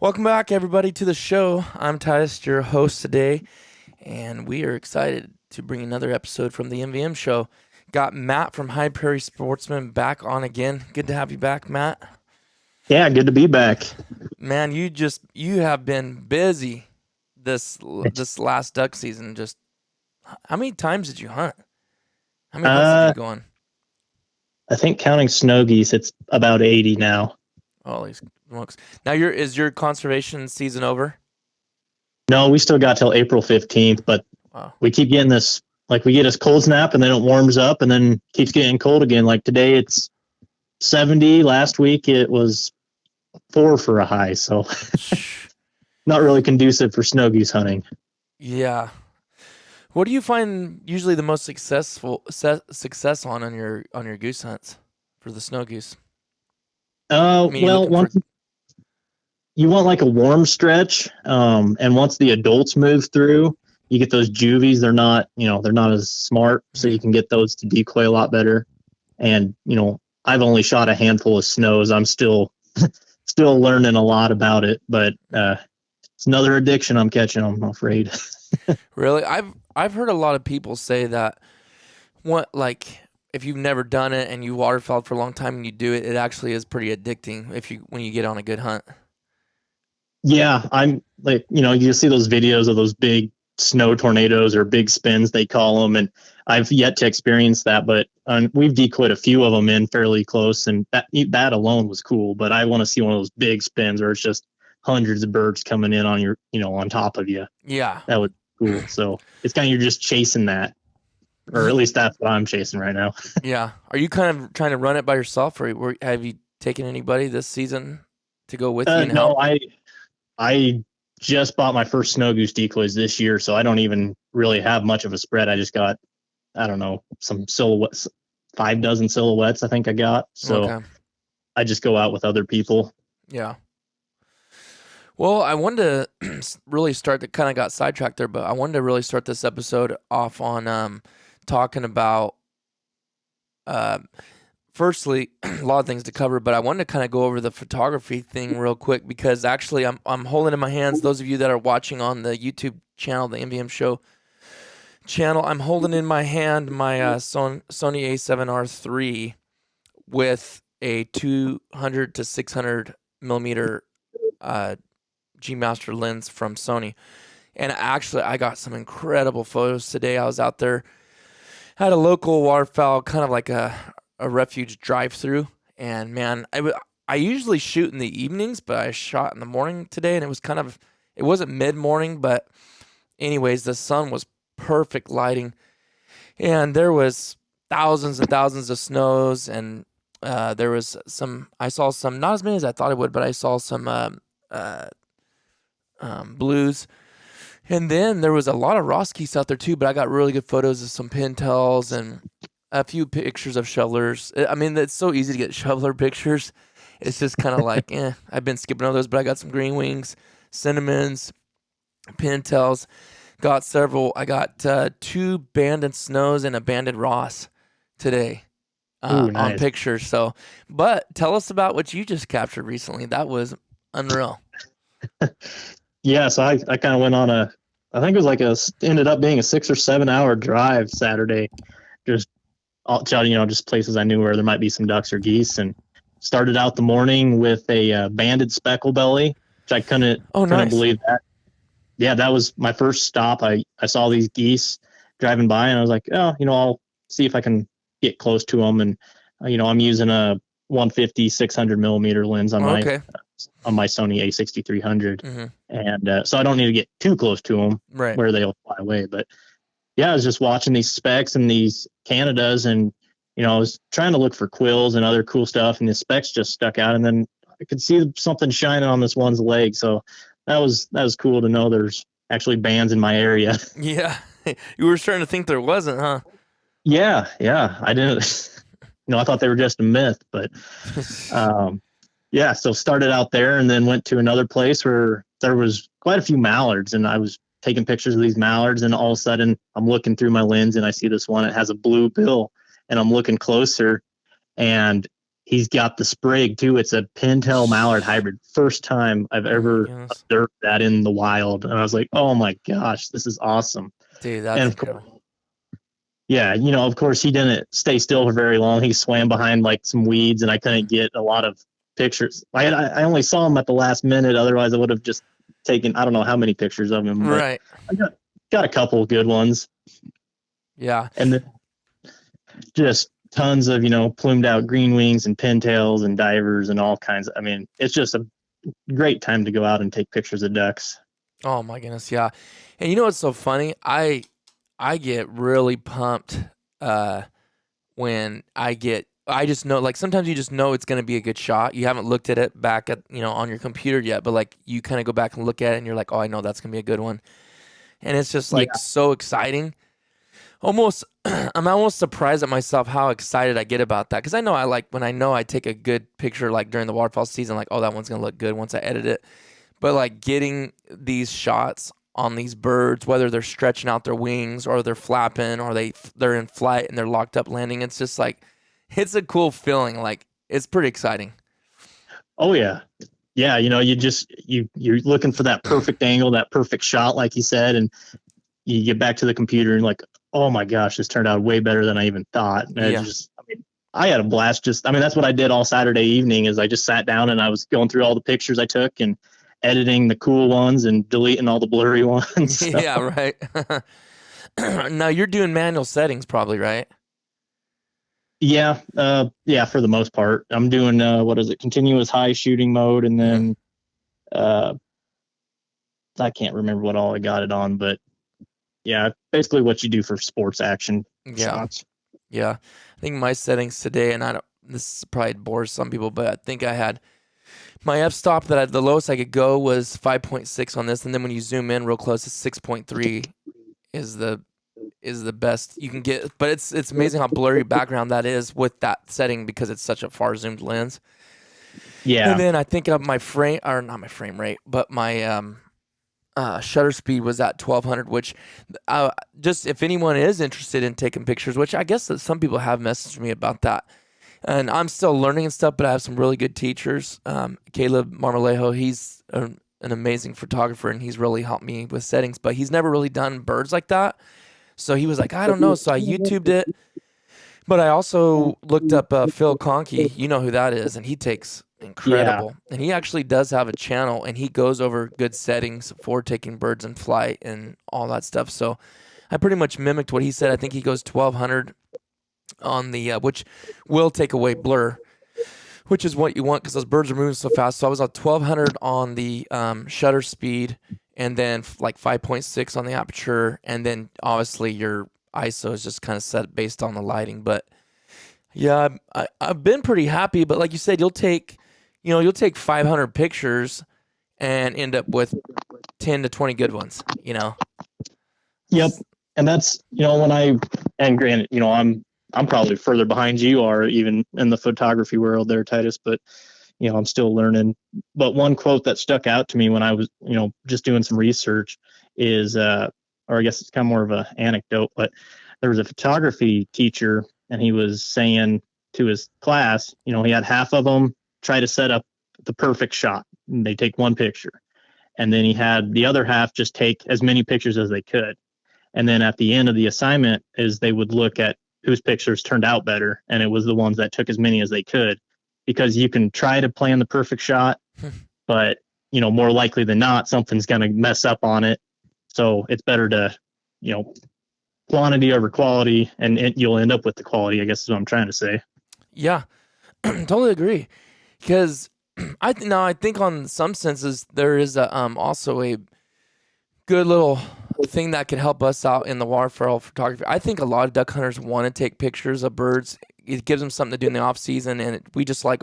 Welcome back, everybody, to the show. I'm Titus, your host today, and we are excited to bring another episode from the MVM Show. Got Matt from High Prairie Sportsman back on again. Good to have you back, Matt. Yeah, good to be back. Man, you have been busy this last duck season. Just how many times did you hunt? How many hunts did you go on? I think counting snow geese, it's about 80 now. Holy smokes! Now is your conservation season over? No, we still got till April 15th, but Wow. we keep getting this, like we get this cold snap and then it warms up and then keeps getting cold again. Like today it's 70. Last week it was 4 for a high. So not really conducive for snow geese hunting. Yeah. What do you find usually the most success on your goose hunts for the snow goose? Once you want like a warm stretch, and once the adults move through, you get those juvies. They're not as smart, so you can get those to decoy a lot better. And I've only shot a handful of snows. I'm still learning a lot about it, but it's another addiction I'm catching, I'm afraid. Really, I've heard a lot of people say that if you've never done it and you waterfowl for a long time and you do it, it actually is pretty addicting when you get on a good hunt. Yeah, I'm like, you see those videos of those big snow tornadoes or big spins, they call them, and I've yet to experience that, but we've decoyed a few of them in fairly close, and that alone was cool. But I want to see one of those big spins where it's just hundreds of birds coming in on your, on top of you. Yeah, that would be cool. So it's kind of, you're just chasing that, or at least that's what I'm chasing right now. Yeah. Are you kind of trying to run it by yourself, or have you taken anybody this season to go with you and help? No, I just bought my first snow goose decoys this year, so I don't even really have much of a spread. I just got, I don't know, some silhouettes, 5 dozen silhouettes I think I got. So okay. I just go out with other people. Yeah. Well, I wanted to really kind of got sidetracked there, but I wanted to really start this episode off on talking about, firstly, a lot of things to cover, but I wanted to kind of go over the photography thing real quick because actually I'm holding in my hands, those of you that are watching on the YouTube channel, the MVM Show channel, I'm holding in my hand my Sony A7R III with a 200 to 600 millimeter G Master lens from Sony. And actually, I got some incredible photos today. I was out there, had a local waterfowl, kind of like a refuge drive-through, and man, I usually shoot in the evenings, but I shot in the morning today, and it wasn't mid-morning, but anyways, the sun was perfect lighting, and there was thousands and thousands of snows, and there was I saw some, not as many as I thought I would, but I saw some blues. And then there was a lot of Ross geese out there too, but I got really good photos of some pintails and a few pictures of shovelers. I mean, it's so easy to get shoveler pictures. It's just kind of like, I've been skipping over those, but I got some green wings, cinnamons, pintails. Got several. I got 2 banded snows and a banded Ross today nice. On pictures. So, but tell us about what you just captured recently. That was unreal. Yeah, so I kind of went on I think it was ended up being a 6 or 7 hour drive Saturday, just places I knew where there might be some ducks or geese, and started out the morning with a banded speckle belly, which I couldn't believe that. Yeah, that was my first stop. I saw these geese driving by, and I was like, I'll see if I can get close to them, and I'm using a 150 600 millimeter lens on my Sony A6300, mm-hmm. and so I don't need to get too close to them, right, where they'll fly away. But yeah, I was just watching these specks and these Canadas, and I was trying to look for quills and other cool stuff, and the specks just stuck out, and then I could see something shining on this one's leg, so that was cool to know there's actually bands in my area. Yeah, you were starting to think there wasn't, huh? Yeah, I didn't. I thought they were just a myth, but yeah. So started out there, and then went to another place where there was quite a few mallards, and I was taking pictures of these mallards, and all of a sudden I'm looking through my lens and I see this one. It has a blue bill, and I'm looking closer, and he's got the sprig too. It's a pintail mallard hybrid. First time I've ever goodness. observed that in the wild. And I was like, oh my gosh, this is awesome. Dude, that's And of course, yeah, of course he didn't stay still for very long. He swam behind like some weeds and I couldn't get a lot of pictures. I only saw him at the last minute. Otherwise I would have just taken, I don't know how many pictures of him, but right. I got a couple of good ones. Yeah. And then just tons of, plumed out green wings and pintails and divers and all kinds. I mean, it's just a great time to go out and take pictures of ducks. Oh my goodness, yeah. And you know what's so funny? I get really pumped when I just know, like sometimes you just know it's going to be a good shot. You haven't looked at it back at, on your computer yet, but like you kind of go back and look at it and you're like, oh, I know that's going to be a good one. And it's just like so exciting. Almost, I'm almost surprised at myself how excited I get about that. Cause I know when I know I take a good picture, like during the waterfowl season, like, oh, that one's going to look good once I edit it. But like getting these shots on these birds, whether they're stretching out their wings or they're flapping or they're in flight and they're locked up landing, it's just like, it's a cool feeling. Like it's pretty exciting. Oh yeah. Yeah. You're looking for that perfect angle, that perfect shot, like you said, and you get back to the computer and like, oh my gosh, this turned out way better than I even thought. And I had a blast. That's what I did all Saturday evening is I just sat down and I was going through all the pictures I took and editing the cool ones and deleting all the blurry ones. So. Yeah, right. Now you're doing manual settings probably, right? Yeah. For the most part I'm doing, continuous high shooting mode. And then, I can't remember what all I got it on, but yeah, basically what you do for sports action shots. Yeah. I think my settings today, and this probably bores some people, but I think I had my f-stop the lowest I could go was 5.6 on this. And then when you zoom in real close, it's 6.3 is the best you can get. But it's amazing how blurry background that is with that setting because it's such a far zoomed lens. Yeah. And then I think of not my frame rate, but my, shutter speed was at 1200, which just if anyone is interested in taking pictures, which I guess that some people have messaged me about that, and I'm still learning and stuff, but I have some really good teachers. Caleb Marmolejo, he's an amazing photographer, and he's really helped me with settings, but he's never really done birds like that. So he was like, I don't know. So I YouTubed it, but I also looked up Phil Conkey. You know who that is, and he takes incredible. And he actually does have a channel, and he goes over good settings for taking birds in flight and all that stuff. So I pretty much mimicked what he said. I think he goes 1200 on the which will take away blur, which is what you want because those birds are moving so fast. So I was on 1200 on the shutter speed, and then like 5.6 on the aperture, and then obviously your ISO is just kind of set based on the lighting. But yeah, I've been pretty happy. But like you said, you'll take 500 pictures and end up with 10 to 20 good ones. Yep. And that's and granted, I'm probably further behind you are even in the photography world there, Titus, but I'm still learning. But one quote that stuck out to me when I was, just doing some research is, or I guess it's kind of more of an anecdote, but there was a photography teacher and he was saying to his class, he had half of them try to set up the perfect shot. And they take one picture. And then he had the other half just take as many pictures as they could. And then at the end of the assignment is they would look at whose pictures turned out better. And it was the ones that took as many as they could, because you can try to plan the perfect shot, but more likely than not, something's going to mess up on it. So it's better to, quantity over quality, and you'll end up with the quality, I guess is what I'm trying to say. Yeah, totally agree. Because I think on some senses there is also a good little thing that can help us out in the waterfowl photography. I think a lot of duck hunters want to take pictures of birds. It gives them something to do in the off season, and we just like.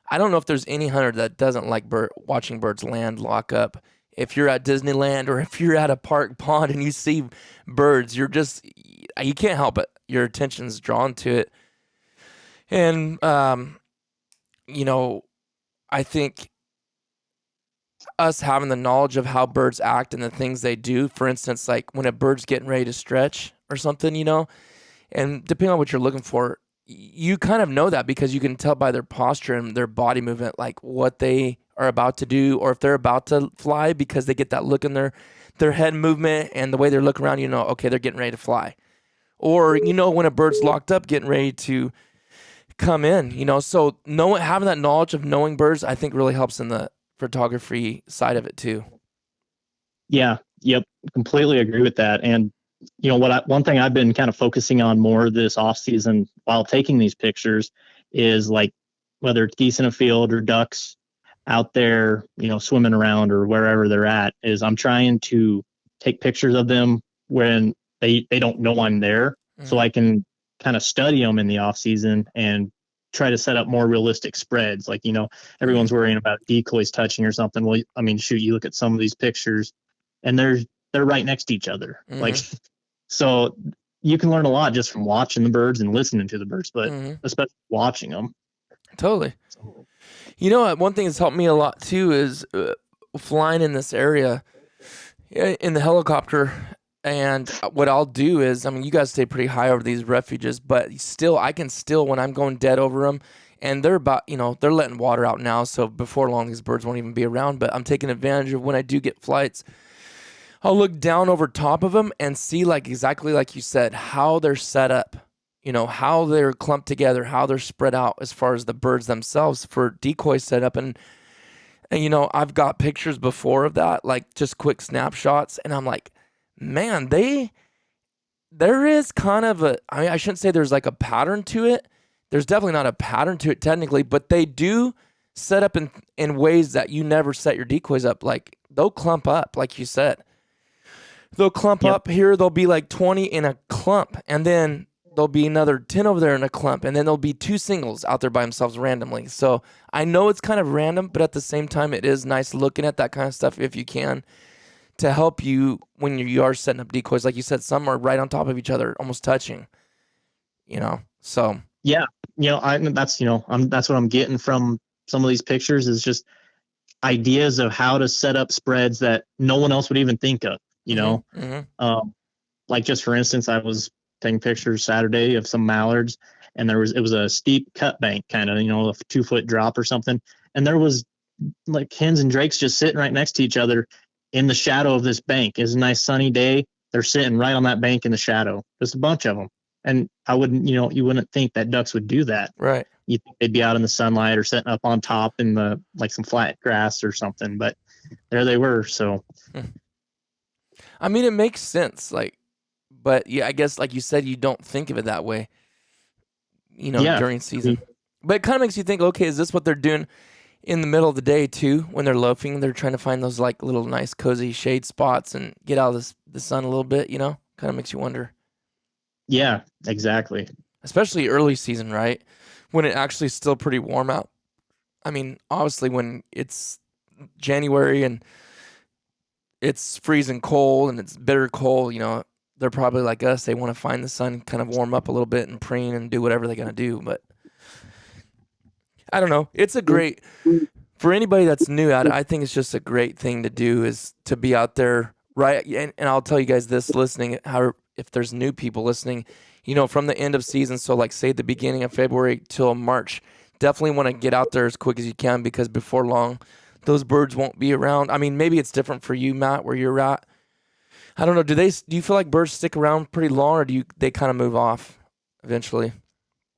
I don't know if there's any hunter that doesn't like watching birds land, lock up. If you're at Disneyland or if you're at a park pond and you see birds, you can't help it. Your attention's drawn to it. And, I think us having the knowledge of how birds act and the things they do, for instance, like when a bird's getting ready to stretch or something, and depending on what you're looking for, you kind of know that because you can tell by their posture and their body movement, like what they are about to do, or if they're about to fly, because they get that look in their head movement and the way they're looking around, okay, they're getting ready to fly. Or, when a bird's locked up, getting ready to come in, so having that knowledge of knowing birds, I think really helps in the photography side of it too. Yeah. Yep. Completely agree with that. And one thing I've been kind of focusing on more this off season while taking these pictures is like whether it's geese in a field or ducks out there, swimming around or wherever they're at, is I'm trying to take pictures of them when they don't know I'm there. Mm-hmm. So I can kind of study them in the off season and try to set up more realistic spreads. Like, everyone's worrying about decoys touching or something. Well, I mean, shoot, you look at some of these pictures and they're right next to each other. Mm-hmm. Like, so you can learn a lot just from watching the birds and listening to the birds, but especially watching them. Totally. One thing that's helped me a lot too is flying in this area in the helicopter. And what I'll do is, you guys stay pretty high over these refuges, but still, I can when I'm going dead over them, and they're about, they're letting water out now. So before long, these birds won't even be around, but I'm taking advantage of when I do get flights. I'll look down over top of them and see, like, exactly like you said, how they're set up, how they're clumped together, how they're spread out as far as the birds themselves for decoy setup. And I've got pictures before of that, like just quick snapshots. And I'm like, man, there is kind of I shouldn't say there's like a pattern to it. There's definitely not a pattern to it technically, but they do set up in ways that you never set your decoys up. Like, they'll clump up, like you said. They'll clump up here. There'll be like 20 in a clump, and then there'll be another 10 over there in a clump, and then there'll be 2 singles out there by themselves randomly. So I know it's kind of random, but at the same time, it is nice looking at that kind of stuff if you can, to help you when you are setting up decoys. Like you said, some are right on top of each other, almost touching, so. Yeah. That's what I'm getting from some of these pictures is just ideas of how to set up spreads that no one else would even think of, like, just for instance, I was taking pictures Saturday of some mallards, and it was a steep cut bank, kind of, a 2-foot drop or something. And there was like hens and drakes just sitting right next to each other in the shadow of this bank. It's a nice sunny day. They're sitting right on that bank in the shadow, just a bunch of them. And I wouldn't, you wouldn't think that ducks would do that. Right. You think they'd be out in the sunlight or sitting up on top in the, like, some flat grass or something, but there they were. So, it makes sense. Like, but yeah, I guess like you said, you don't think of it that way, during season, but it kind of makes you think, okay, is this what they're doing in the middle of the day too? When they're loafing, they're trying to find those like little nice cozy shade spots and get out of the sun a little bit, kind of makes you wonder. Yeah, exactly. Especially early season, right? When it actually is still pretty warm out. Obviously when it's January and it's freezing cold and it's bitter cold, they're probably like us. They want to find the sun, kind of warm up a little bit and preen and do whatever they're going to do. But I don't know. It's a great, for anybody that's new at it, I think it's just a great thing to do, is to be out there, right? And I'll tell you guys this, listening, if there's new people listening, from the end of season, so like say the beginning of February till March, definitely want to get out there as quick as you can, because before long, those birds won't be around. Maybe it's different for you, Matt, where you're at. I don't know. Do you feel like birds stick around pretty long, or they kind of move off eventually?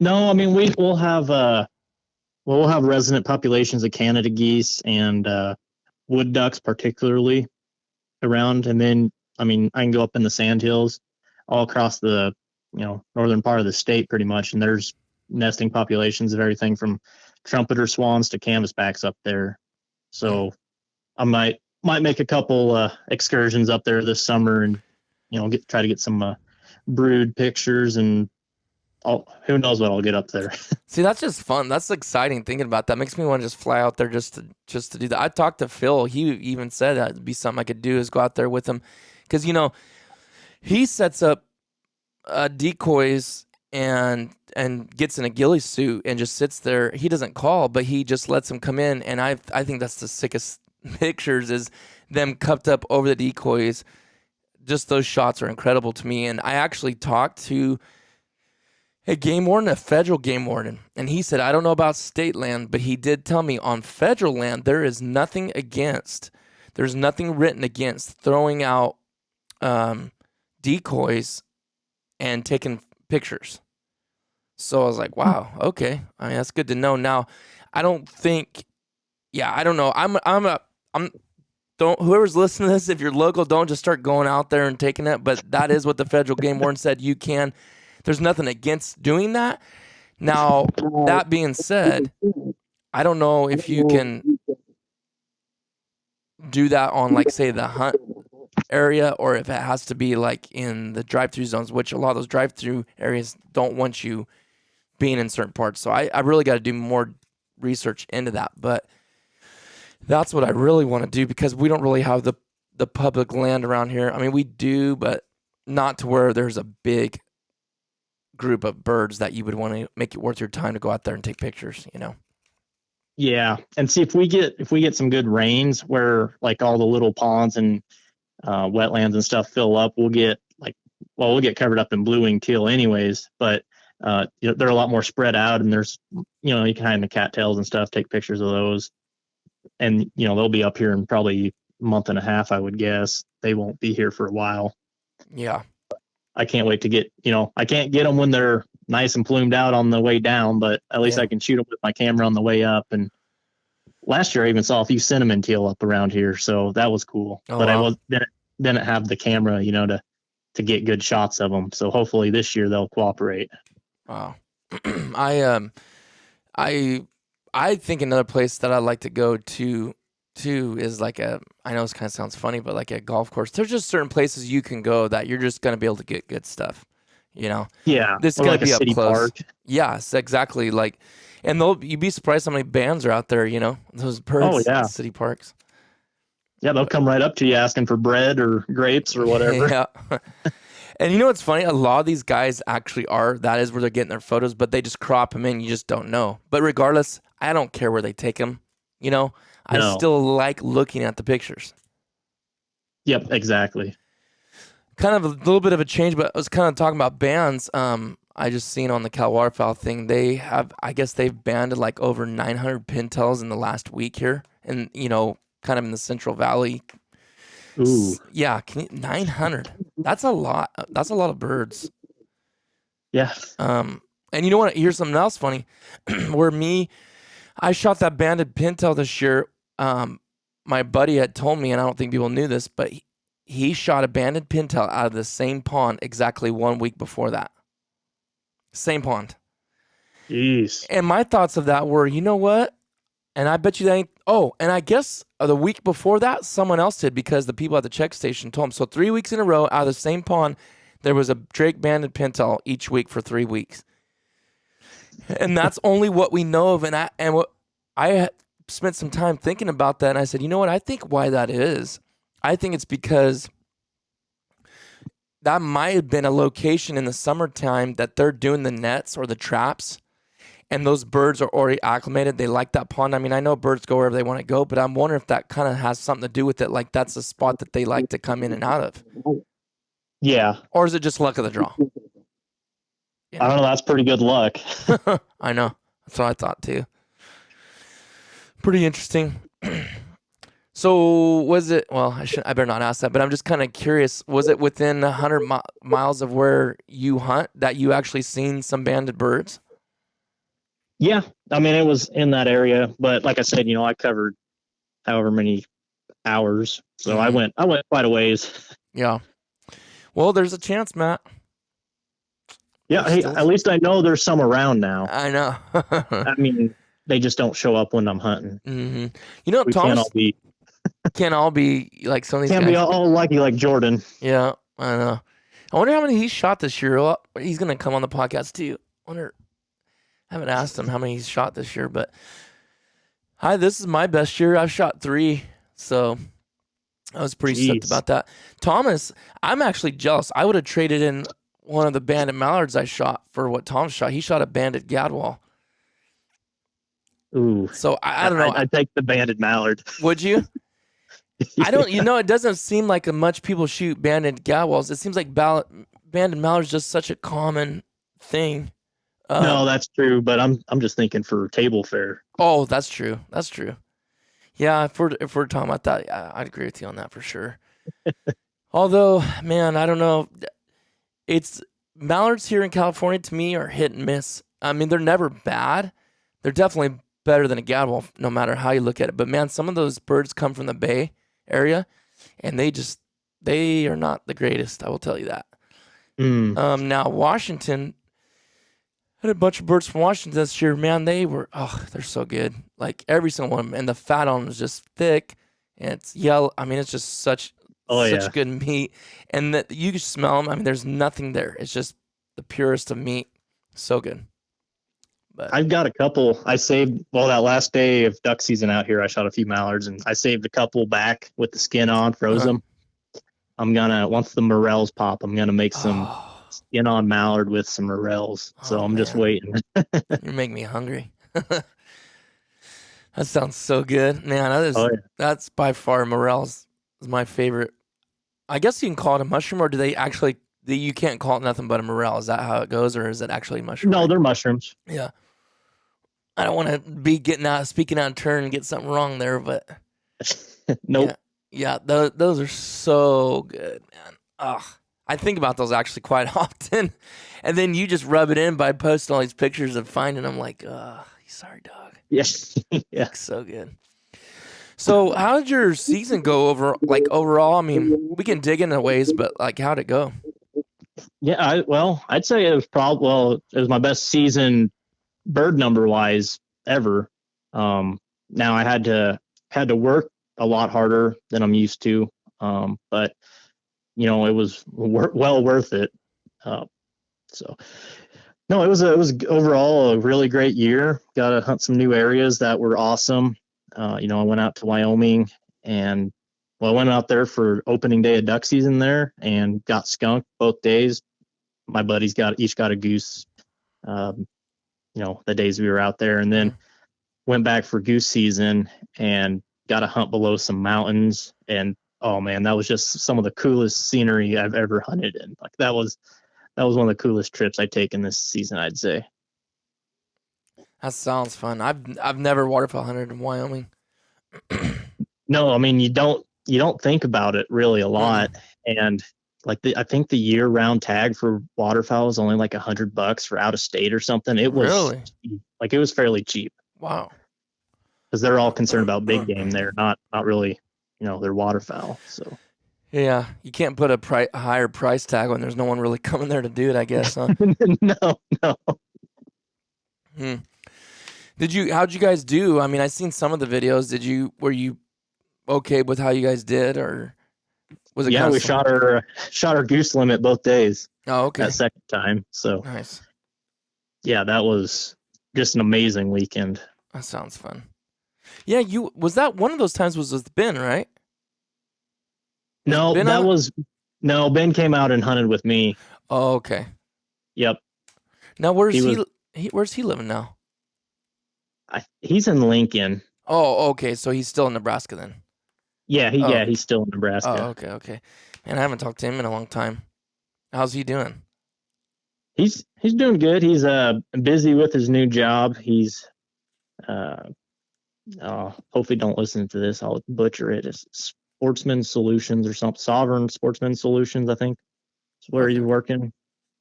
No, we'll have resident populations of Canada geese and wood ducks particularly around, and then I can go up in the sandhills all across the northern part of the state pretty much, and there's nesting populations of everything from trumpeter swans to canvasbacks up there. So I might make a couple excursions up there this summer, and try to get some brood pictures, and who knows what I'll get up there. See, that's just fun. That's exciting thinking about that. Makes me want to just fly out there just to do that. I talked to Phil. He even said that'd be something I could do, is go out there with him, because he sets up decoys and gets in a ghillie suit and just sits there. He doesn't call, but he just lets them come in, and I think that's the sickest pictures, is them cupped up over the decoys. Just those shots are incredible to me. And I actually talked to a game warden, a federal game warden. And he said, I don't know about state land, but he did tell me on federal land, there's nothing written against throwing out decoys and taking pictures. So I was like, wow, okay. I mean, that's good to know. Now, I don't think, I don't know. Whoever's listening to this, if you're local, don't just start going out there and taking it. But that is what the federal game warden said. You can. There's nothing against doing that. Now, that being said, I don't know if you can do that on, like, say, the hunt area, or if it has to be like in the drive-through zones, which a lot of those drive-through areas don't want you being in certain parts. So I really got to do more research into that. But that's what I really want to do, because we don't really have the public land around here. I mean, we do, but not to where there's a big group of birds that you would want to make it worth your time to go out there and take pictures, you know? Yeah. And see, if we get some good rains where like all the little ponds and wetlands and stuff fill up, we'll get covered up in blue-winged teal anyways, but they're a lot more spread out, and there's, you can hide the cattails and stuff, take pictures of those. And, they'll be up here in probably a month and a half, I would guess. They won't be here for a while. Yeah. I can't wait to get, I can't get them when they're nice and plumed out on the way down, but at least I can shoot them with my camera on the way up. And last year I even saw a few cinnamon teal up around here, so that was cool. Oh, but wow. I didn't have the camera, to get good shots of them. So hopefully this year they'll cooperate. Wow. I think another place that I'd like to go to is like I know this kind of sounds funny, but like a golf course. There's just certain places you can go that you're just going to be able to get good stuff, Yeah. This is going like to be up city close. Park. Yes, exactly. Like, and you'd be surprised how many bands are out there, those birds in city parks. Yeah, they'll come right up to you asking for bread or grapes or whatever. Yeah. And you know what's funny? A lot of these guys actually that is where they're getting their photos, but they just crop them in. You just don't know. But regardless, I don't care where they take them. I still like looking at the pictures. Yep, exactly. Kind of a little bit of a change, but I was kind of talking about bands. I just seen on the Cal Waterfowl thing, I guess they've banded like over 900 pintails in the last week here. And, kind of in the Central Valley. Ooh. Yeah, 900. That's a lot. That's a lot of birds. Yeah. And you know what? Here's something else funny. I shot that banded pintail this year. My buddy had told me, and I don't think people knew this, but he shot a banded pintail out of the same pond exactly 1 week before that. Same pond. Jeez. And my thoughts of that were, you know what? And I bet you that ain't. Oh, and I guess the week before that, someone else did, because the people at the check station told him. So 3 weeks in a row, out of the same pond, there was a Drake banded pintail each week for 3 weeks. And that's only what we know of. And I spent some time thinking about that, and I said, you know what? I think why that is. I think it's because that might have been a location in the summertime that they're doing the nets or the traps. And those birds are already acclimated. They like that pond. I mean, I know birds go wherever they want to go, but I'm wondering if that kind of has something to do with it. Like, that's a spot that they like to come in and out of. Yeah. Or is it just luck of the draw? I don't know. That's pretty good luck. I know. That's what I thought too. Pretty interesting. So was it, well, I better not ask that, but I'm just kind of curious. Was it within 100 miles of where you hunt that you actually seen some banded birds? Yeah, I mean, it was in that area, but like I said, I covered however many hours, so I went quite a ways. Yeah. Well, there's a chance, Matt. Yeah, hey, at least I know there's some around now. I know. I mean, they just don't show up when I'm hunting. Mm-hmm. We Thomas can't all be like some of these guys. Can't be all lucky like Jordan. Yeah, I know. I wonder how many he shot this year. Well, he's gonna come on the podcast too. I haven't asked him how many he's shot this year, but this is my best year. I've shot 3, so I was pretty stoked about that. Thomas, I'm actually jealous. I would have traded in one of the banded mallards I shot for what Tom shot. He shot a banded gadwall. Ooh. So I don't know. I'd take the banded mallard. Would you? I don't. It doesn't seem like much people shoot banded gadwalls. It seems like banded mallards just such a common thing. No, that's true. But I'm just thinking for table fare. Oh, that's true. That's true. Yeah, if we're talking about that, yeah, I'd agree with you on that for sure. Although, man, I don't know. It's mallards here in California to me are hit and miss. I mean, they're never bad. They're definitely better than a gadwall, no matter how you look at it. But man, some of those birds come from the Bay Area, and they are not the greatest. I will tell you that. Now Washington had a bunch of birds from Washington this year. Man, they're so good. Like every single one, and the fat on them is just thick, and it's yellow. I mean, it's just such good meat, and that you can smell them. I mean, there's nothing there. It's just the purest of meat. So good. But I've got a couple. I saved that last day of duck season out here. I shot a few mallards, and I saved a couple back with the skin on, froze them. I'm gonna once the morels pop, I'm gonna make some skin on mallard with some morels. So I'm just waiting. You're making me hungry. That sounds so good, man. That's by far morels is my favorite. I guess you can call it a mushroom, or do they actually? You can't call it nothing but a morel. Is that how it goes, or is it actually a mushroom? No, they're mushrooms. Yeah. I don't want to be speaking out of turn and get something wrong there, but nope. Yeah, those are so good, man. I think about those actually quite often, and then you just rub it in by posting all these pictures of finding them. Like, sorry, dog. Yes, yeah, so good. So, how did your season go overall? I mean, we can dig into ways, but like, how'd it go? Yeah, I'd say it was it was my best season bird number wise ever. Now I had to work a lot harder than I'm used to. But it was well worth it. So no, it was overall a really great year. Got to hunt some new areas that were awesome. I went out to Wyoming and I went out there for opening day of duck season there and got skunked both days. My buddies each got a goose, the days we were out there, and then went back for goose season and got a hunt below some mountains. And oh man, that was just some of the coolest scenery I've ever hunted in. Like that was one of the coolest trips I've taken this season, I'd say. That sounds fun. I've never waterfowl hunted in Wyoming. No, I mean you don't think about it really a lot. And like I think the year-round tag for waterfowl is only like $100 for out of state or something. It was really like it was fairly cheap. Wow. Because they're all concerned about big game. They're not really, they're waterfowl. So yeah, you can't put a higher price tag when there's no one really coming there to do it, I guess, huh? No. How'd you guys do? I mean, I've seen some of the videos. Were you okay with how you guys did, or was it? Yeah, we shot our goose limit both days. Oh, okay. That second time. So nice. Yeah, that was just an amazing weekend. That sounds fun. Yeah, was that one of those times was with Ben, right? No, Ben came out and hunted with me. Oh, okay. Yep. Now where's he living now? He's in Lincoln. Oh, okay. So he's still in Nebraska then. Yeah, he's still in Nebraska. Oh, okay. And I haven't talked to him in a long time. How's he doing? He's doing good. He's busy with his new job. He's hopefully don't listen to this. I'll butcher it. It's Sportsman Solutions or something. Sovereign Sportsman Solutions, I think. That's where he's working.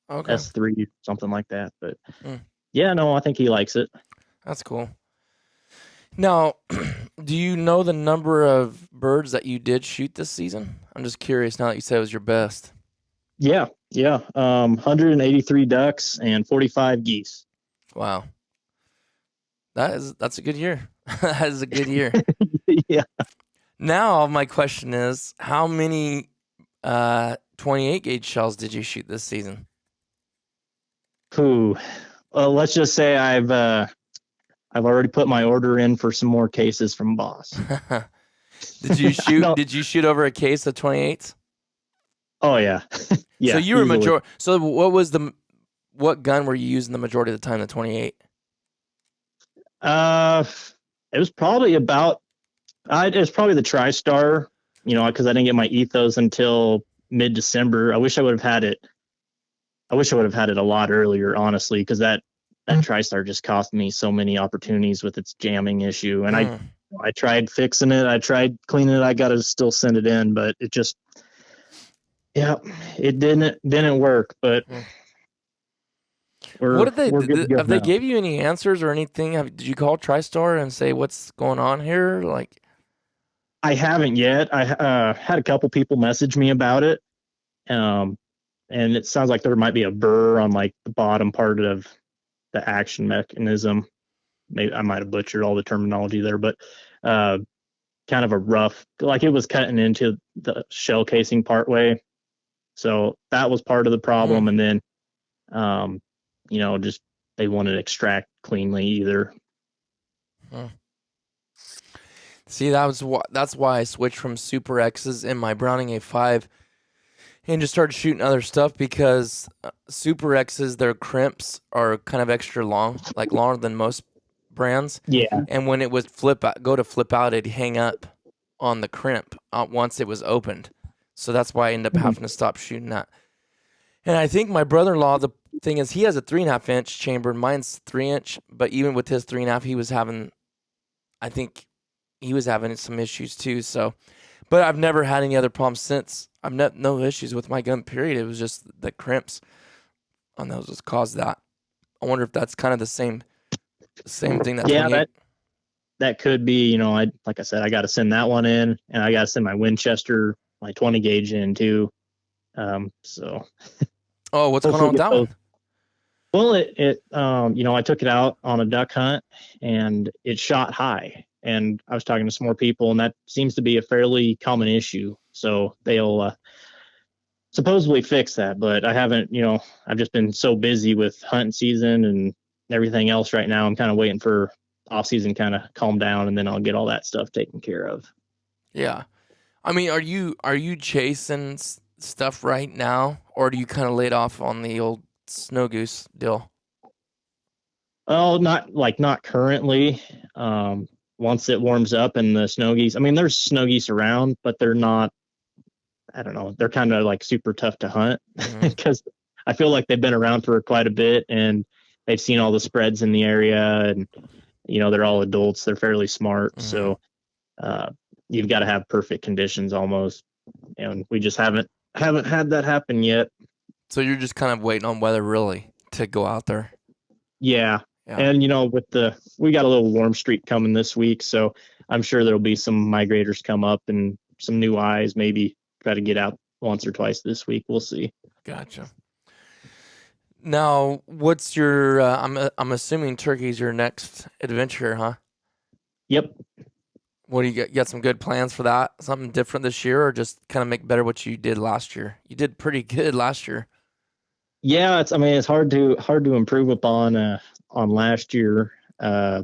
Okay. S3, something like that. But yeah, no, I think he likes it. That's cool. Now, do you know the number of birds that you did shoot this season? I'm just curious now that you said it was your best. Yeah. 183 ducks and 45 geese. Wow. That's a good year. That is a good year. Yeah. Now my question is, how many 28 gauge shells did you shoot this season? Well, let's just say I've already put my order in for some more cases from Boss. Did you shoot over a case of 28s? Oh yeah. Yeah. So you were majority. So what gun were you using the majority of the time? The 28. It was probably it was probably the TriStar. Because I didn't get my ethos until mid-December. I wish I would have had it a lot earlier, honestly, because that that TriStar just cost me so many opportunities with its jamming issue. And I tried fixing it. I tried cleaning it. I got to still send it in, but it just, it didn't work. But what did they, we're good to go have they now. gave you any answers or anything? Did you call TriStar and say what's going on here? Like, I haven't yet. I had a couple people message me about it. And it sounds like there might be a burr on like the bottom part of the action mechanism. Maybe I might have butchered all the terminology there, but kind of a rough, like it was cutting into the shell casing part way. So that was part of the problem. And then, just they wanted to extract cleanly either. See, that's why I switched from Super X's in my Browning A5 and just started shooting other stuff, because Super X's, their crimps are kind of extra long, like longer than most brands. Yeah. And when it would go to flip out, it'd hang up on the crimp once it was opened. So that's why I ended up having to stop shooting that. And I think my brother-in-law, the thing is, he has a 3.5-inch chamber. Mine's 3-inch, but even with his 3.5, he was having some issues too. So, but I've never had any other problems since. I've no issues with my gun, period. It was just the crimps on those was caused that. I wonder if that's kind of the same thing that 28. That could be, like I said, I got to send that one in, and I got to send my Winchester, my 20 gauge in too. So. Oh, what's going on with that one? Well, I took it out on a duck hunt and it shot high, and I was talking to some more people, and that seems to be a fairly common issue. So they'll supposedly fix that, but I haven't, I've just been so busy with hunting season and everything else right now. I'm kind of waiting for off season kind of calm down, and then I'll get all that stuff taken care of. Yeah. I mean, are you chasing stuff right now, or do you kind of laid off on the old snow goose deal? Oh, not currently. Once it warms up and the snow geese, I mean, there's snow geese around, but they're not, I don't know, they're kind of like super tough to hunt because I feel like they've been around for quite a bit and they've seen all the spreads in the area, and, they're all adults. They're fairly smart. So you've got to have perfect conditions almost. And we just haven't had that happen yet. So you're just kind of waiting on weather really to go out there. Yeah. And, we got a little warm streak coming this week, so I'm sure there'll be some migrators come up and some new eyes, maybe try to get out once or twice this week. We'll see. Gotcha. Now, what's your, I'm assuming Turkey's your next adventure, huh? Yep. What do you got? You got some good plans for that? Something different this year, or just kind of make better what you did last year? You did pretty good last year. Yeah, it's hard to improve upon last year. I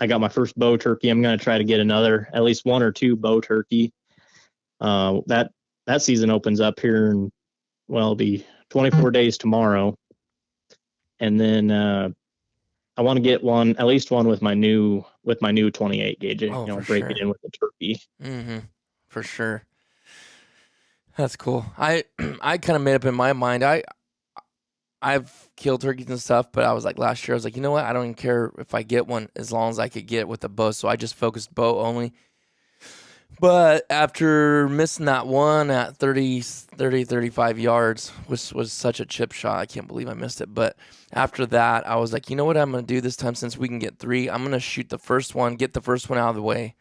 got my first bow turkey. I'm going to try to get at least one or two bow turkey. That season opens up here in, it'll be 24 days tomorrow. And then I want to get at least one with my new 28 gauge. Break it in with the turkey. For sure. That's cool. I kind of made up in my mind. I've killed turkeys and stuff, but I was like last year, I was like, you know what? I don't even care if I get one as long as I could get it with a bow. So I just focused bow only. But after missing that one at 35 yards, which was such a chip shot, I can't believe I missed it. But after that, I was like, you know what I'm going to do this time, since we can get 3? I'm going to shoot the first one, get the first one out of the way.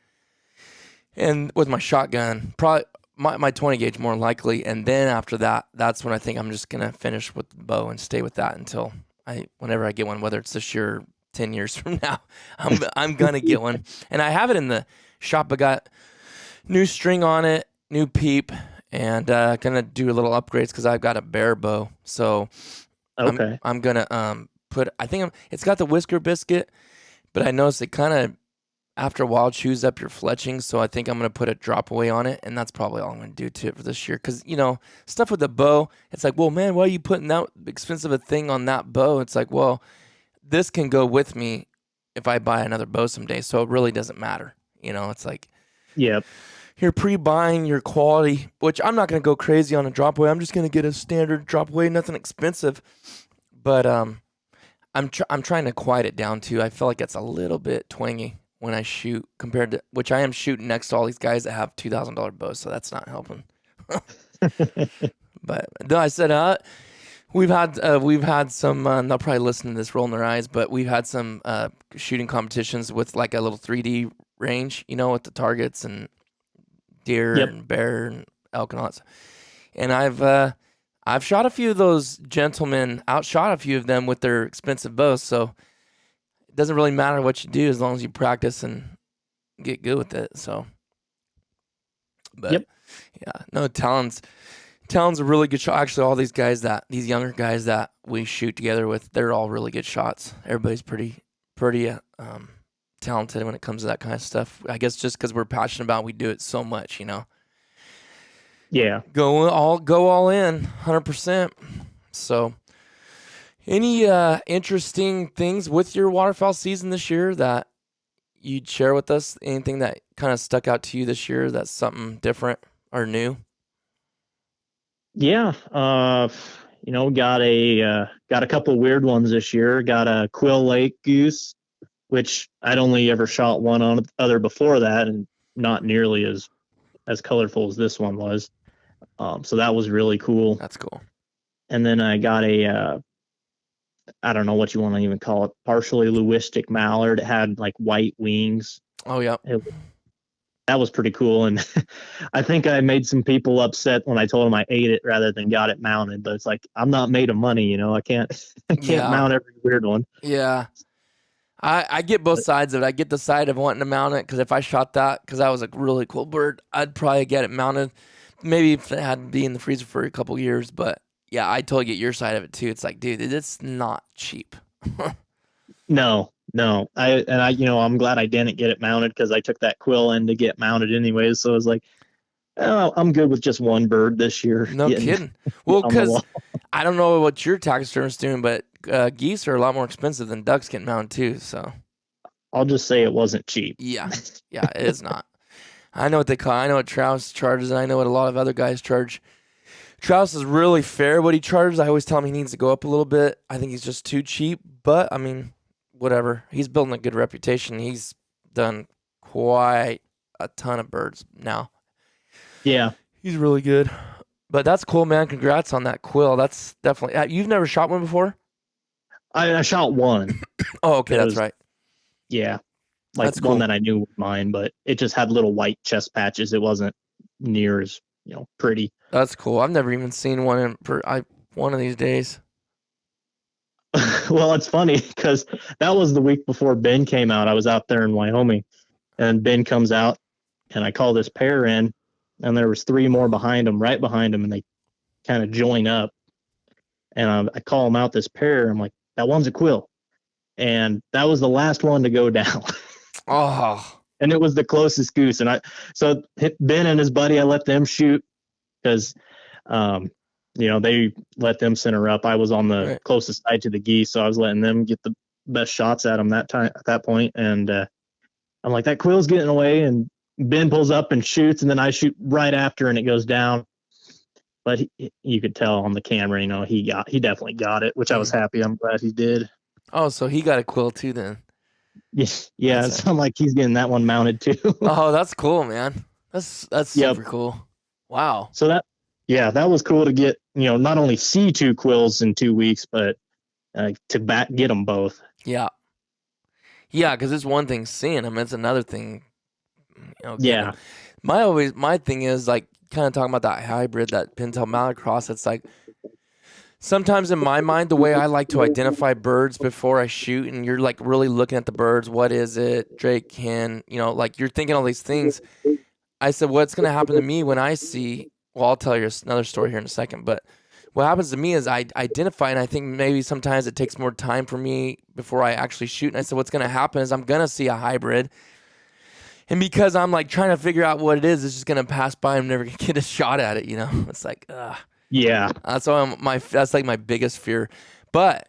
And with my shotgun, probably my 20 gauge more likely. And then after that, that's when I think I'm just going to finish with the bow and stay with that until whenever I get one, whether it's this year or 10 years from now, I'm going to get one. And I have it in the shop. I got new string on it, new peep, and gonna do a little upgrades because I've got a bear bow. So okay, I'm gonna it's got the whisker biscuit, but I noticed it kind of after a while chews up your fletching. So I think I'm gonna put a drop away on it, and that's probably all I'm gonna do to it for this year. Because stuff with the bow, it's like, well, man, why are you putting that expensive a thing on that bow? It's like, well, this can go with me if I buy another bow someday. So it really doesn't matter. It's like, yep. You're pre-buying your quality, which I'm not going to go crazy on a drop away. I'm just going to get a standard drop away, nothing expensive. But I'm trying to quiet it down too. I feel like it's a little bit twangy when I shoot compared to which I am shooting next to all these guys that have $2,000 bows, so that's not helping. But no, I said we've had some. They'll probably listen to this rolling their eyes, but we've had some shooting competitions with like a little 3D range, with the targets and deer and bear and elk and all that stuff. And I've shot a few of those gentlemen, outshot a few of them with their expensive bows. So it doesn't really matter what you do as long as you practice and get good with it. So, but yeah, no, Talon's a really good shot. Actually, all these younger guys that we shoot together with, they're all really good shots. Everybody's pretty talented when it comes to that kind of stuff. I guess just because we're passionate about it, we do it so much, Yeah. Go all in, 100%. So, any interesting things with your waterfowl season this year that you'd share with us? Anything that kind of stuck out to you this year that's something different or new? Yeah. Got a couple weird ones this year. Got a Quill Lake goose, which I'd only ever shot one on other before that, and not nearly as colorful as this one was. So that was really cool. That's cool. And then I got a, I don't know what you want to even call it, partially lewistic mallard. It had like white wings. Oh, yeah. That was pretty cool. And I think I made some people upset when I told them I ate it rather than got it mounted. But it's like, I'm not made of money, I can't mount every weird one. Yeah. I get both sides of it. I get the side of wanting to mount it because if I shot that, because that was a really cool bird, I'd probably get it mounted. Maybe if it had to be in the freezer for a couple years, but yeah, I totally get your side of it too. It's like, dude, it's not cheap. No. I'm glad I didn't get it mounted because I took that quill in to get mounted anyways. So I was like, oh, I'm good with just one bird this year. No kidding. Well, because I don't know what your taxidermist doing, but geese are a lot more expensive than ducks getting mounted too. So I'll just say it wasn't cheap. Yeah, it is not. I know what they call. I know what Trouse charges, and I know what a lot of other guys charge. Trouse is really fair what he charges. I always tell him he needs to go up a little bit. I think he's just too cheap, but I mean, whatever. He's building a good reputation. He's done quite a ton of birds now. Yeah, he's really good. But that's cool, man. Congrats on that quill. That's definitely. You've never shot one before? I shot one. Oh, okay, that's right. Yeah. Like that's one cool. that I knew was mine, but it just had little white chest patches. It wasn't near as, pretty. That's cool. I've never even seen one one of these days. Well, it's funny because that was the week before Ben came out. I was out there in Wyoming, and Ben comes out, and I call this pair in, and there was three more right behind him, and they kind of join up. And I call them out, this pair. I'm like, that one's a quill. And that was the last one to go down. Oh. And it was the closest goose. And so Ben and his buddy, I let them shoot because, they let them center up. I was on the closest side to the geese, so I was letting them get the best shots at them at that point. And I'm like, that quill's getting away. And Ben pulls up and shoots, and then I shoot right after, and it goes down. But you could tell on the camera, he definitely got it, which I was happy. I'm glad he did. Oh, so he got a quill too then. Yeah, it sounds like he's getting that one mounted too. Oh, that's cool, man. That's super cool. Wow. So that was cool to get, not only see two quills in 2 weeks, but to get them both. Yeah. Yeah, because it's one thing seeing them, it's another thing. Yeah. My thing is like kind of talking about that hybrid, that pintail mallard cross. It's like sometimes in my mind, the way I like to identify birds before I shoot, and you're like really looking at the birds. What is it? Drake, hen, like you're thinking all these things. I said, what's going to happen to me when I see, well, I'll tell you another story here in a second, but what happens to me is I identify, and I think maybe sometimes it takes more time for me before I actually shoot. And I said, what's going to happen is I'm going to see a hybrid. And because I'm like trying to figure out what it is, it's just going to pass by and I'm never going to get a shot at it. It's like, yeah, that's why that's like my biggest fear. But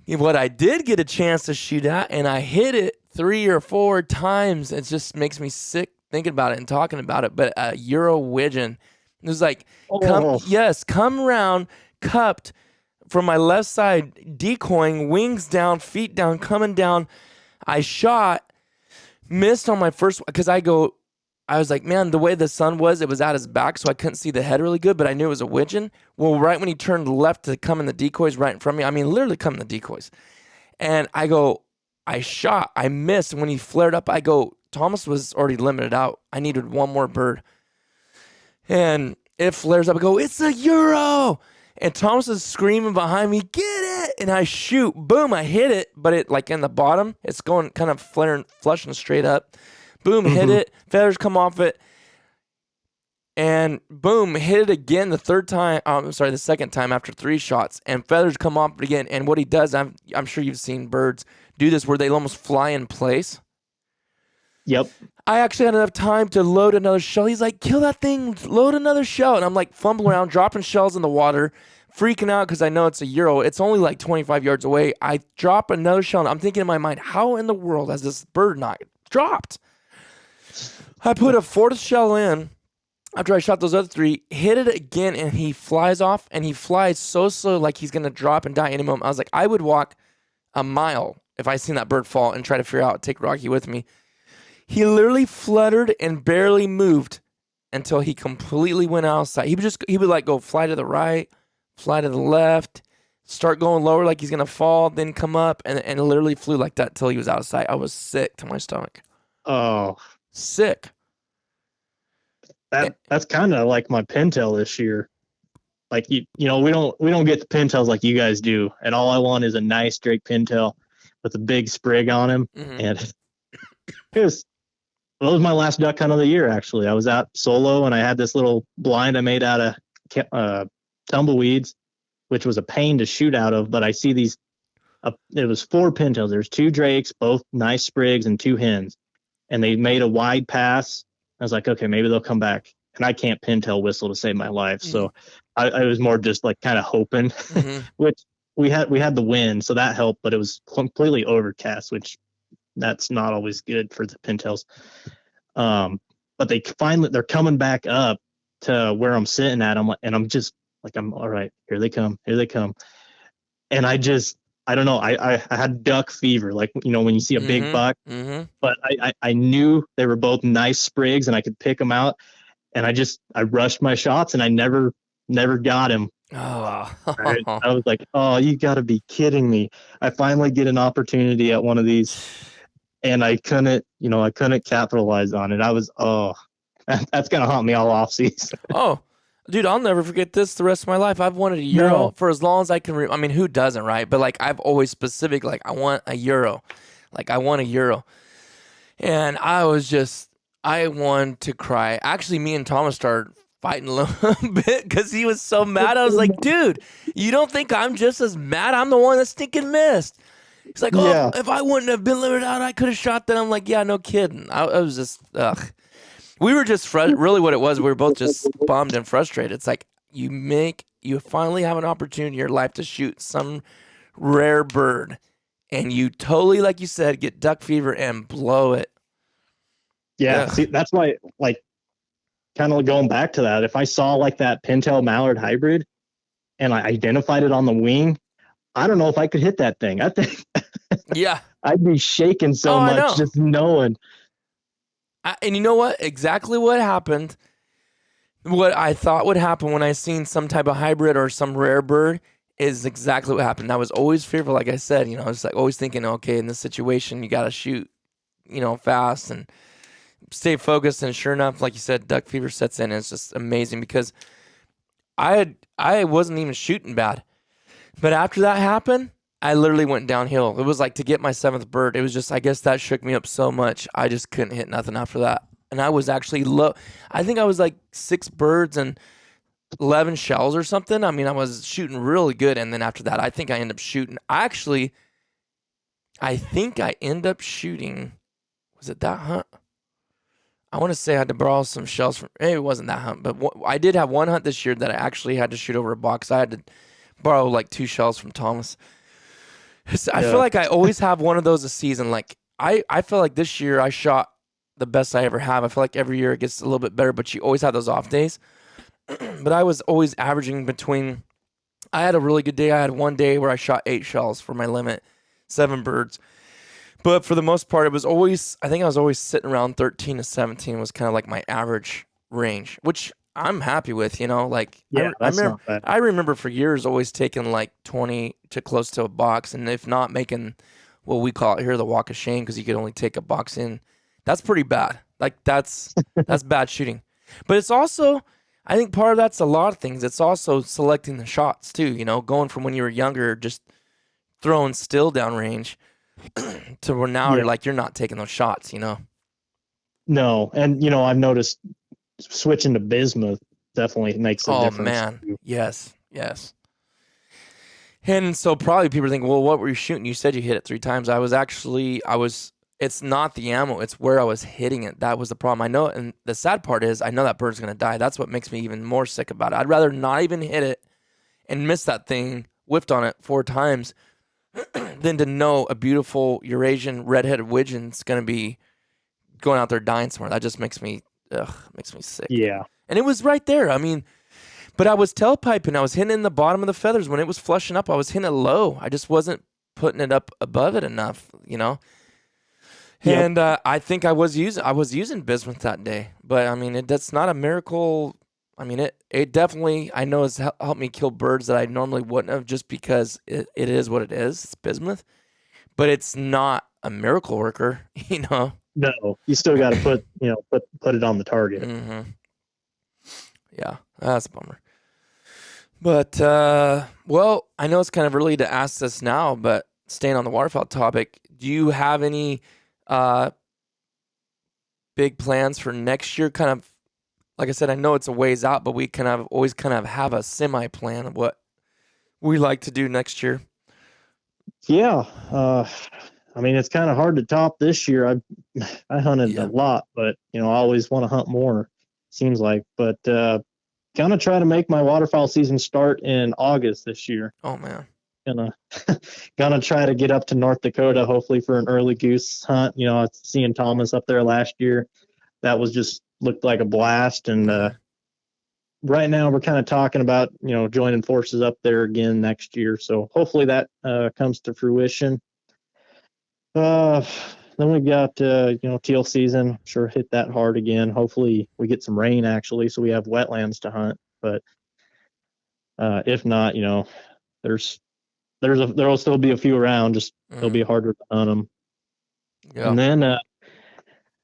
what I did get a chance to shoot at, and I hit it 3 or 4 times, it just makes me sick thinking about it and talking about it. But a Euro widgeon, it was like, come around, cupped, from my left side, decoying, wings down, feet down, coming down. I shot, missed on my first, because I was like, man, the way the sun was, it was at his back, so I couldn't see the head really good, but I knew it was a widgeon. Well, right when he turned left to come in the decoys right in front of me, I mean, literally come in the decoys. And I shot, I missed. And when he flared up, Thomas was already limited out. I needed one more bird. And it flares up. I go, it's a Euro. And Thomas is screaming behind me, get it. And I shoot, boom, I hit it. But it like in the bottom, it's going kind of flaring, flushing straight up. Boom, hit it. Feathers come off it. And boom, hit it again the second time after 3 shots. And feathers come off it again. And what he does, I'm sure you've seen birds do this where they almost fly in place. Yep. I actually had enough time to load another shell. He's like, kill that thing, load another shell. And I'm like fumbling around, dropping shells in the water, freaking out because I know it's a Euro. It's only like 25 yards away. I drop another shell, and I'm thinking in my mind, how in the world has this bird not dropped? I put a 4th shell in after I shot those other 3, hit it again, and he flies off, and he flies so slow like he's going to drop and die any moment. I was like, I would walk a mile if I seen that bird fall and try to figure out, take Rocky with me. He literally fluttered and barely moved until he completely went outside. He would like go fly to the right, fly to the left, start going lower like he's going to fall, then come up, and literally flew like that till he was outside. I was sick to my stomach. Oh, sick. That's kind of like my pintail this year. Like you know, we don't get the pintails like you guys do, and all I want is a nice straight pintail with a big sprig on him. And it was my last duck hunt of the year. Actually, I was out solo, and I had this little blind I made out of tumbleweeds, which was a pain to shoot out of. But I see these. It was 4 pintails. There's 2 drakes, both nice sprigs, and 2 hens, and they made a wide pass. I was like, okay, maybe they'll come back. And I can't pintail whistle to save my life, so I was more just like kind of hoping. Which we had the wind, so that helped, but it was completely overcast, which that's not always good for the pintails. But they're coming back up to where I'm sitting at. I'm just like, I'm all right. Here they come. And I don't know. I had duck fever, like, you know, when you see a big buck, but I knew they were both nice sprigs and I could pick them out. And I rushed my shots and I never got him. Oh. I was like, oh, you gotta be kidding me. I finally get an opportunity at one of these and I couldn't capitalize on it. I was, that's gonna haunt me all off season. Oh, dude, I'll never forget this the rest of my life. I've wanted a Euro for as long as I can. I mean, who doesn't, right? But like, I've always specific, like, I want a Euro. Like, I want a Euro. And I wanted to cry. Actually, me and Thomas started fighting a little bit because he was so mad. I was like, dude, you don't think I'm just as mad? I'm the one that stinking missed. He's like, if I wouldn't have been limited out, I could have shot that. I'm like, yeah, no kidding. I was just, we were just really what it was. We were both just bummed and frustrated. It's like you finally have an opportunity in your life to shoot some rare bird, and you totally, like you said, get duck fever and blow it. Yeah. See, that's why, like, kind of going back to that, if I saw like that pintail mallard hybrid and I identified it on the wing, I don't know if I could hit that thing. I think, yeah, I'd be shaking so much just knowing. And you know what? Exactly what happened. What I thought would happen when I seen some type of hybrid or some rare bird is exactly what happened. I was always fearful, like I said. You know, I was like always thinking, okay, in this situation, you got to shoot, you know, fast and stay focused. And sure enough, like you said, duck fever sets in. And it's just amazing because I wasn't even shooting bad, but after that happened, I literally went downhill. It was like to get my 7th bird. It was just, I guess that shook me up so much. I just couldn't hit nothing after that. And I was actually low. I think I was like 6 birds and 11 shells or something. I mean, I was shooting really good. And then after that, I think I ended up shooting. I think I ended up shooting. Was it that hunt? I want to say I had to borrow some shells from. Maybe it wasn't that hunt, but I did have one hunt this year that I actually had to shoot over a box. I had to borrow like 2 shells from Thomas. I feel like I always have one of those a season. Like I feel like this year I shot the best I ever have. I feel like every year it gets a little bit better, but you always have those off days. But I was always averaging between I had a really good day. I had one day where I shot 8 shells for my limit, 7 birds. But for the most part, I think I was always sitting around 13 to 17 was kind of like my average range, which I'm happy with, like Yeah, that's not bad. I remember for years always taking like 20 to close to a box. And if not making what we call it here, the walk of shame, because you could only take a box in, that's pretty bad. Like that's bad shooting. But it's also, I think part of that's a lot of things. It's also selecting the shots too, going from when you were younger, just throwing still downrange to where now Yeah. you're not taking those shots, No, and I've noticed switching to bismuth definitely makes a Oh difference. man, yes. And so probably people think, well, what were you shooting? You said you hit it 3 times. It's not the ammo, it's where I was hitting it. That was the problem. I know, and the sad part is I know that bird's going to die. That's what makes me even more sick about it. I'd rather not even hit it and miss that thing, whiffed on it 4 times, than to know a beautiful Eurasian red-headed widgeon's going to be going out there dying somewhere. That just makes me sick. Yeah. And it was right there. I mean, but I was tailpiping. I was hitting in the bottom of the feathers. When it was flushing up, I was hitting it low. I just wasn't putting it up above it enough, Yep. And I think I was using bismuth that day. But I mean, that's not a miracle. I mean, it definitely, I know, has helped me kill birds that I normally wouldn't have, just because it is what it is. It's bismuth. But it's not a miracle worker, No, you still got to put it on the target. Mm-hmm. Yeah, that's a bummer. But, well, I know it's kind of early to ask this now, but staying on the waterfowl topic, do you have any big plans for next year? Kind of, like I said, I know it's a ways out, but we always have a semi-plan of what we like to do next year. Yeah. I mean, it's kind of hard to top this year. I hunted a lot, but I always want to hunt more, seems like. But gonna try to make my waterfowl season start in August this year. Oh man. Gonna try to get up to North Dakota, hopefully for an early goose hunt. Seeing Thomas up there last year, that was just looked like a blast. And right now we're kind of talking about joining forces up there again next year. So hopefully that comes to fruition. Then we got teal season. Sure, hit that hard again. Hopefully we get some rain actually, so we have wetlands to hunt. But if not, there'll still be a few around. Just it'll be harder to hunt them. Yeah. And then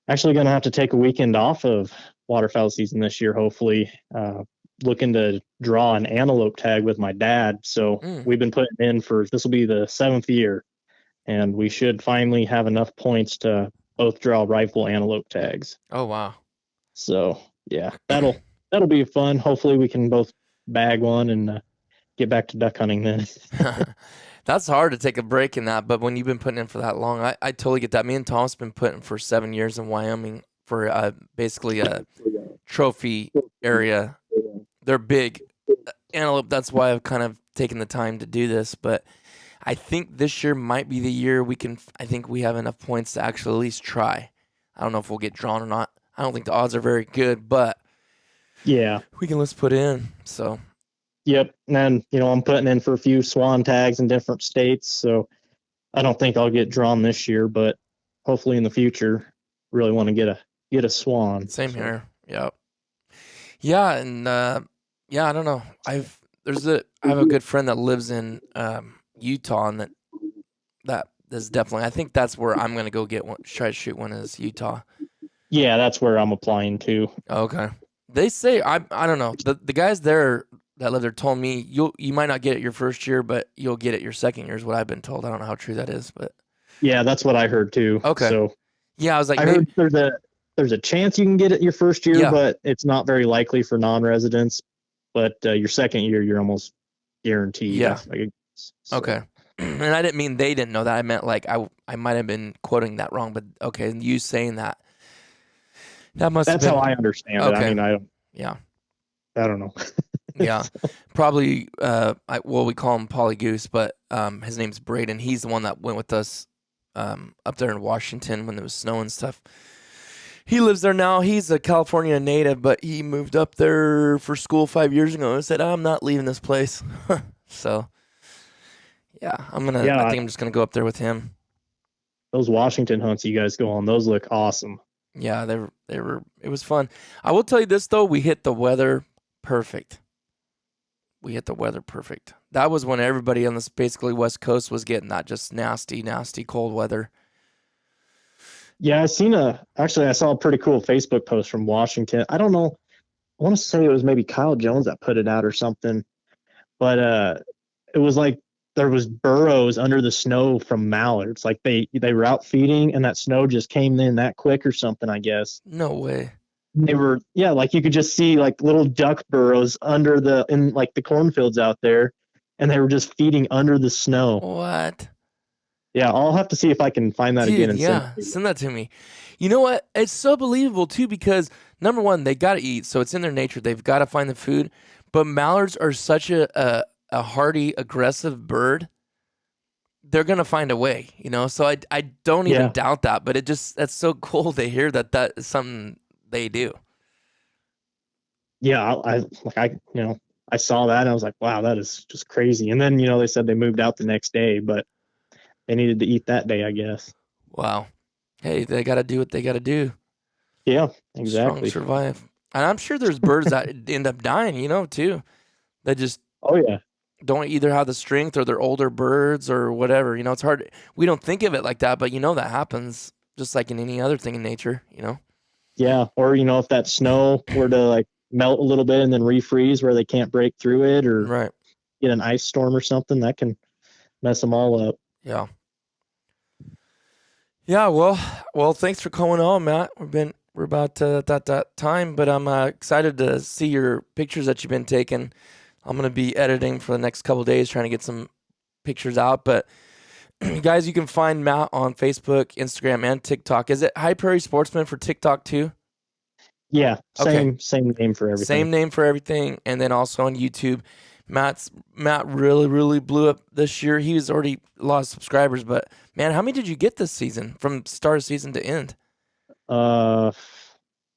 actually going to have to take a weekend off of waterfowl season this year. Hopefully, looking to draw an antelope tag with my dad. So we've been putting in for this will be the 7th year. And we should finally have enough points to both draw rifle antelope tags. Oh wow! So yeah, that'll be fun. Hopefully we can both bag one and get back to duck hunting then. That's hard to take a break in that, but when you've been putting in for that long, I totally get that. Me and Tom's been putting for 7 years in Wyoming for basically a trophy area. They're big antelope. That's why I've kind of taken the time to do this, but I think this year might be the year I think we have enough points to actually at least try. I don't know if we'll get drawn or not. I don't think the odds are very good, but yeah, we can let's put in. So, yep. And then, I'm putting in for a few swan tags in different states. So I don't think I'll get drawn this year, but hopefully in the future, really want to get a swan. Same here. Yep. Yeah. And, I don't know. I have a good friend that lives in, Utah, and that is definitely, I think that's where I'm gonna go get one, try to shoot one, is Utah. Yeah, that's where I'm applying to. Okay. They say I don't know, the guys there that live there told me you might not get it your first year, but you'll get it your second year is what I've been told. I don't know how true that is, but yeah, that's what I heard too. Okay. So yeah, I was like, I heard there's a chance you can get it your first year, but it's not very likely for non-residents. But your second year, you're almost guaranteed. Yeah. So. Okay. And I didn't mean they didn't know that. I meant like I might have been quoting that wrong, but okay, you saying that must that's how I understand it. I mean, I don't know. Yeah, probably. We call him Polly Goose, but his name's Braden. He's the one that went with us up there in Washington when there was snow and stuff. He lives there now. He's a California native, but he moved up there for school 5 years ago and said, "I'm not leaving this place." So yeah, I Yeah, think I'm just gonna go up there with him. those Washington hunts you guys go on, those look awesome. Yeah, it was fun. I will tell you this though, we hit the weather perfect. That was when everybody on this basically West Coast was getting that just nasty, nasty cold weather. Yeah, I saw a pretty cool Facebook post from Washington. I don't know. I want to say it was maybe Kyle Jones that put it out or something, but it was like there was burrows under the snow from mallards. Like they were out feeding and that snow just came in that quick or something, I guess. No way. They were, yeah, like you could just see like little duck burrows in like the cornfields out there, and they were just feeding under the snow. What? Yeah, I'll have to see if I can find that again Dude, and yeah, send that to me. You know what? It's so believable too because number one, they gotta eat, so it's in their nature. They've got to find the food. But mallards are such a hardy, aggressive bird. They're gonna find a way, you know. So I don't even doubt that. But that's so cool to hear that is something they do. Yeah, I saw that and I was like, wow, that is just crazy. And then they said they moved out the next day, but they needed to eat that day, I guess. Wow. Hey, they got to do what they got to do. Yeah, exactly. Strong survive. And I'm sure there's birds that end up dying, too. They just don't either have the strength or they're older birds or whatever. It's hard. We don't think of it like that, but that happens just like in any other thing in nature, Yeah, or if that snow were to like melt a little bit and then refreeze where they can't break through it or get an ice storm or something, that can mess them all up. Yeah. Yeah, well, thanks for coming on, Matt. We're about at that time, but I'm excited to see your pictures that you've been taking. I'm gonna be editing for the next couple of days, trying to get some pictures out. But guys, you can find Matt on Facebook, Instagram, and TikTok. Is it High Prairie Sportsman for TikTok too? Yeah, same name for everything. Same name for everything, and then also on YouTube. Matt really, really blew up this year. He was already a lot of subscribers, but man, how many did you get this season from start of season to end? It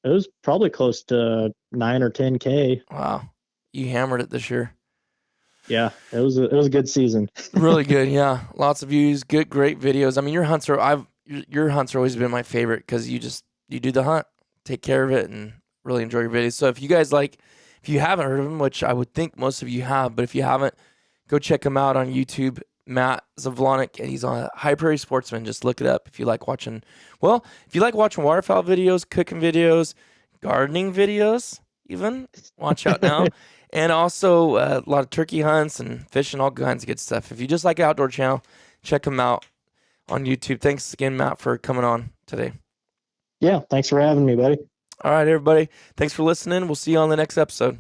was probably close to 9 or 10K. Wow, you hammered it this year. Yeah, it was a good season. Really good, yeah. Lots of views, great videos. I mean, your hunts are always been my favorite because you do the hunt, take care of it, and really enjoy your videos. So if you haven't heard of him, which I would think most of you have, but if you haven't, go check him out on YouTube, Matt Zavlonic, and he's on High Prairie Sportsman. Just look it up if you like watching waterfowl videos, cooking videos, gardening videos, even. Watch out now. And also a lot of turkey hunts and fishing, all kinds of good stuff. If you just like Outdoor Channel, check him out on YouTube. Thanks again, Matt, for coming on today. Yeah, thanks for having me, buddy. All right, everybody. Thanks for listening. We'll see you on the next episode.